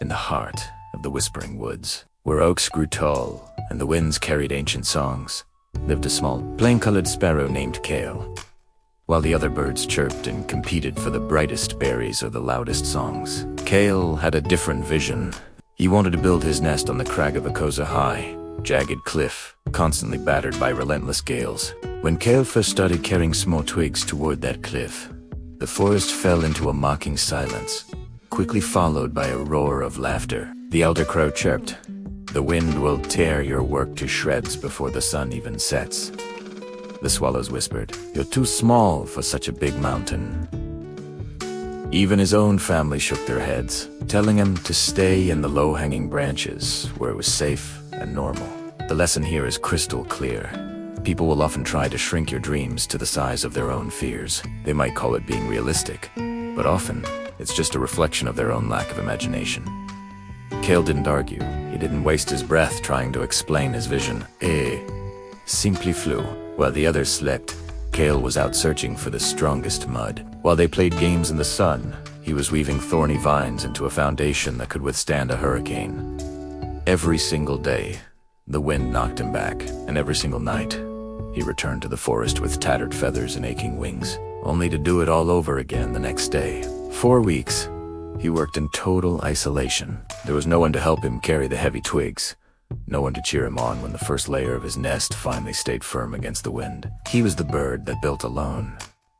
in the heart of the whispering woods, where oaks grew tall and the winds carried ancient songs, lived a small, plain-colored sparrow named Kael. While the other birds chirped and competed for the brightest berries or the loudest songs, Kael had a different vision. He wanted to build his nest on the crag of a high, jagged cliff, constantly battered by relentless gales. When Kael first started carrying small twigs toward that cliff, the forest fell into a mocking silence, quickly followed by a roar of laughter. The elder crow chirped, "The wind will tear your work to shreds before the sun even sets." The swallows whispered, "You're too small for such a big mountain." Even his own family shook their heads, telling him to stay in the low-hanging branches where it was safe and normal. The lesson here is crystal clear. People will often try to shrink your dreams to the size of their own fears. They might call it being realistic, but often it's just a reflection of their own lack of imagination. Kael didn't argue. He didn't waste his breath trying to explain his vision. Simply flew. While the others slept, Kael was out searching for the strongest mud. While they played games in the sun, he was weaving thorny vines into a foundation that could withstand a hurricane. Every single day, the wind knocked him back, and every single night, he returned to the forest with tattered feathers and aching wings, only to do it all over again the next day. 4 weeks, he worked in total isolation. There was no one to help him carry the heavy twigs, no one to cheer him on when the first layer of his nest finally stayed firm against the wind. He was the bird that built alone.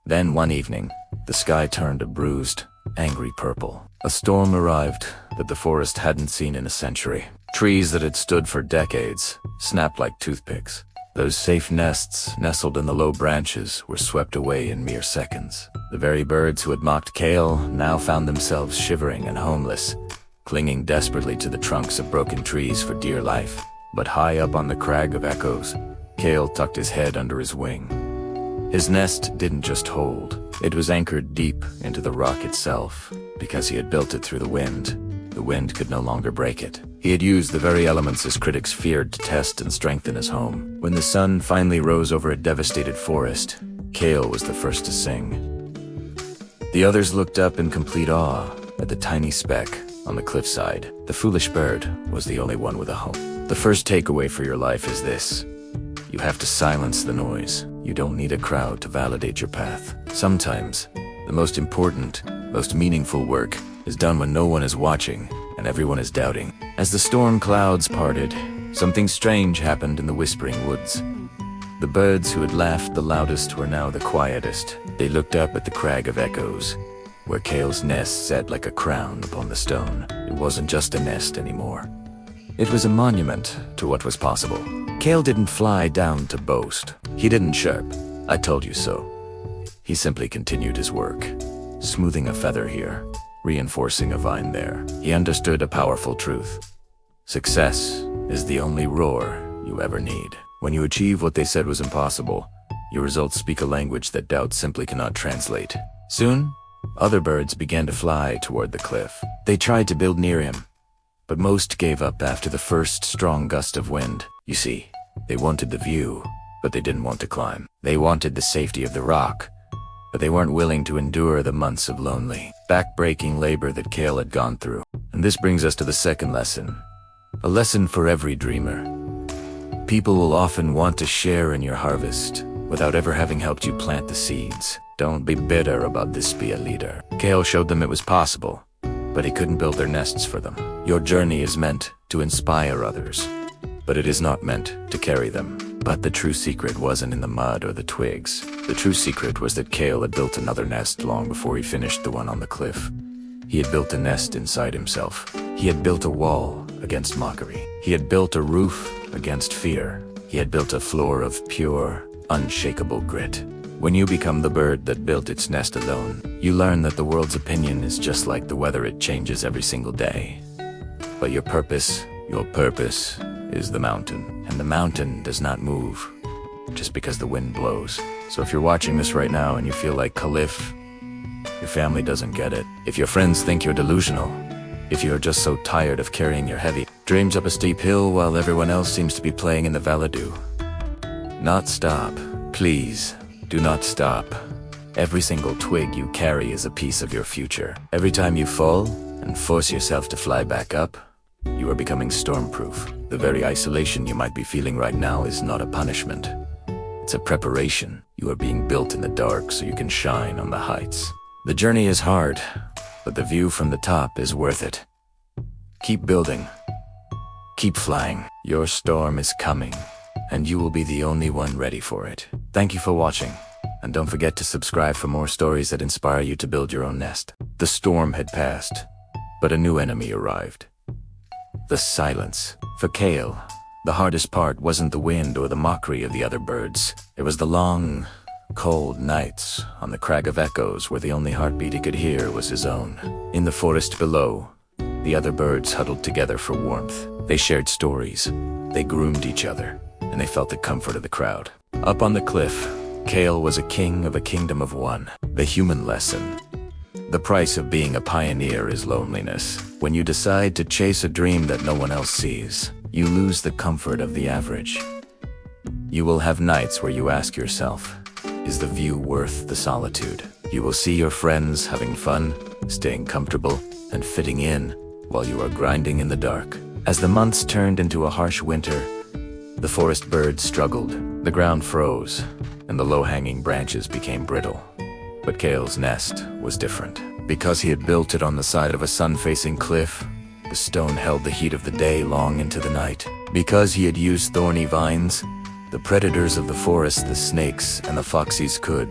Then one evening, the sky turned a bruised, angry purple. A storm arrived that the forest hadn't seen in a century. Trees that had stood for decades snapped like toothpicks. Those safe nests nestled in the low branches were swept away in mere seconds. The very birds who had mocked Kael now found themselves shivering and homeless, clinging desperately to the trunks of broken trees for dear life. But high up on the crag of echoes, Kael tucked his head under his wing. His nest didn't just hold, it was anchored deep into the rock itself. Because he had built it through the wind could no longer break it. He had used the very elements his critics feared to test and strengthen his home. When the sun finally rose over a devastated forest, Kael was the first to sing. The others looked up in complete awe at the tiny speck on the cliffside. The foolish bird was the only one with a home. The first takeaway for your life is this: you have to silence the noise. You don't need a crowd to validate your path. Sometimes, the most important, most meaningful work is done when no one is watching and everyone is doubting. As the storm clouds parted, something strange happened in the whispering woods. The birds who had laughed the loudest were now the quietest. They looked up at the crag of echoes, where Kael's nest sat like a crown upon the stone. It wasn't just a nest anymore. It was a monument to what was possible. Kael didn't fly down to boast. He didn't chirp, "I told you so." He simply continued his work, smoothing a feather here, reinforcing a vine there. He understood a powerful truth. Success is the only roar you ever need. When you achieve what they said was impossible, your results speak a language that doubt simply cannot translate. Soon, other birds began to fly toward the cliff. They tried to build near him, but most gave up after the first strong gust of wind. You see, they wanted the view, but they didn't want to climb. They wanted the safety of the rock, but they weren't willing to endure the months of lonely, back-breaking labor that Kael had gone through. And this brings us to the second lesson. A lesson for every dreamer. People will often want to share in your harvest without ever having helped you plant the seeds. Don't be bitter about this, be a leader. Kael showed them it was possible, but he couldn't build their nests for them. Your journey is meant to inspire others, but it is not meant to carry them. But the true secret wasn't in the mud or the twigs. The true secret was that Kael had built another nest long before he finished the one on the cliff. He had built a nest inside himself. He had built a wall against mockery. He had built a roof against fear. He had built a floor of pure, unshakable grit. When you become the bird that built its nest alone, you learn that the world's opinion is just like the weather, it changes every single day. But your purpose is the mountain. And the mountain does not move just because the wind blows. So if you're watching this right now and you feel like Khalif, your family doesn't get it. If your friends think you're delusional, if you're just so tired of carrying your heavy dreams up a steep hill while everyone else seems to be playing in the Valadu, not stop. Please, do not stop. Every single twig you carry is a piece of your future. Every time you fall and force yourself to fly back up, you are becoming stormproof. The very isolation you might be feeling right now is not a punishment. It's a preparation. You are being built in the dark so you can shine on the heights. The journey is hard, but the view from the top is worth it. Keep building. Keep flying. Your storm is coming, and you will be the only one ready for it. Thank you for watching, and don't forget to subscribe for more stories that inspire you to build your own nest. The storm had passed, but a new enemy arrived. The silence. For Kael, the hardest part wasn't the wind or the mockery of the other birds. It was the long, cold nights on the crag of echoes where the only heartbeat he could hear was his own. In the forest below, the other birds huddled together for warmth. They shared stories, they groomed each other, and they felt the comfort of the crowd. Up on the cliff, Kael was a king of a kingdom of one. The human lesson. The price of being a pioneer is loneliness. When you decide to chase a dream that no one else sees, you lose the comfort of the average. You will have nights where you ask yourself, is the view worth the solitude? You will see your friends having fun, staying comfortable, and fitting in while you are grinding in the dark. As the months turned into a harsh winter, the forest birds struggled. The ground froze, and the low-hanging branches became brittle. But Kael's nest was different. Because he had built it on the side of a sun-facing cliff, the stone held the heat of the day long into the night. Because he had used thorny vines, the predators of the forest, the snakes and the foxes, could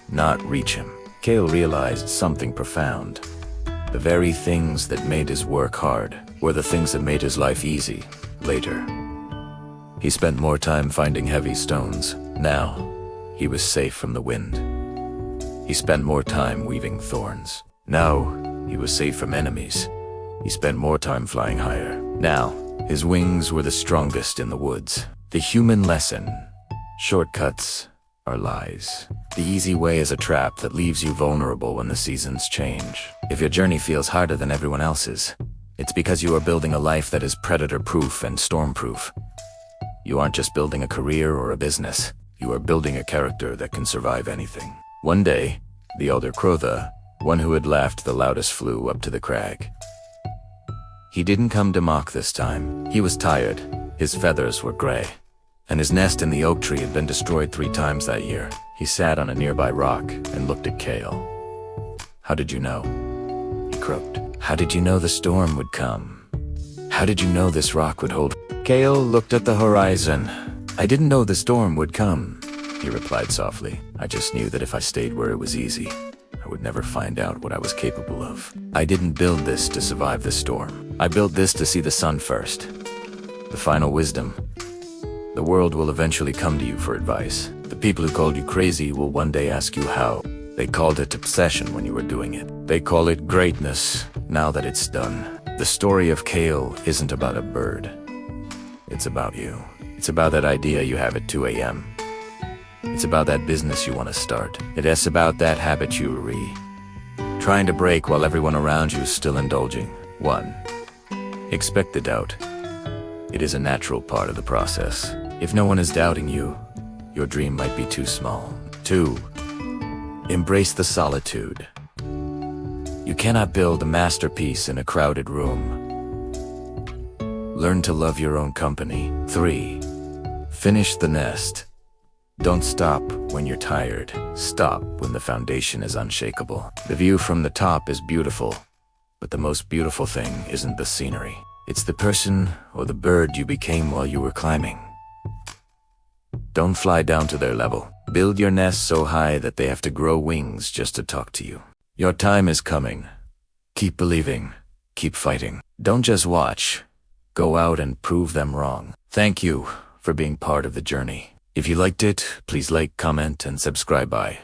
not reach him. Kael realized something profound. The very things that made his work hard were the things that made his life easy later. He spent more time finding heavy stones. Now, he was safe from the wind. He spent more time weaving thorns. Now, he was safe from enemies. He spent more time flying higher. Now, his wings were the strongest in the woods. The human lesson. Shortcuts are lies. The easy way is a trap that leaves you vulnerable when the seasons change. If your journey feels harder than everyone else's, it's because you are building a life that is predator-proof and storm-proof. You aren't just building a career or a business. You are building a character that can survive anything. One day, the elder crow, the one who had laughed the loudest, flew up to the crag. He didn't come to mock this time. He was tired. His feathers were gray, and his nest in the oak tree had been destroyed 3 times that year. He sat on a nearby rock and looked at Kael. "How did you know?" he croaked. "How did you know the storm would come? How did you know this rock would hold?" Kael looked at the horizon. "I didn't know the storm would come," he replied softly. "I just knew that if I stayed where it was easy, I would never find out what I was capable of. I didn't build this to survive the storm. I built this to see the sun first. The final wisdom. The world will eventually come to you for advice. The people who called you crazy will one day ask you how. They called it obsession when you were doing it. They call it greatness now that it's done." The story of Kael isn't about a bird. It's about you. It's about that idea you have at 2 a.m. It's about that business you want to start. It's about that habit you are trying to break while everyone around you is still indulging. 1. Expect the doubt. It is a natural part of the process. If no one is doubting you, your dream might be too small. 2. Embrace the solitude. You cannot build a masterpiece in a crowded room. Learn to love your own company. 3. Finish the nest. Don't stop when you're tired. Stop when the foundation is unshakable. The view from the top is beautiful, but the most beautiful thing isn't the scenery. It's the person or the bird you became while you were climbing. Don't fly down to their level. Build your nest so high that they have to grow wings just to talk to you. Your time is coming. Keep believing. Keep fighting. Don't just watch. Go out and prove them wrong. Thank you for being part of the journey. If you liked it, please like, comment, and subscribe. Bye.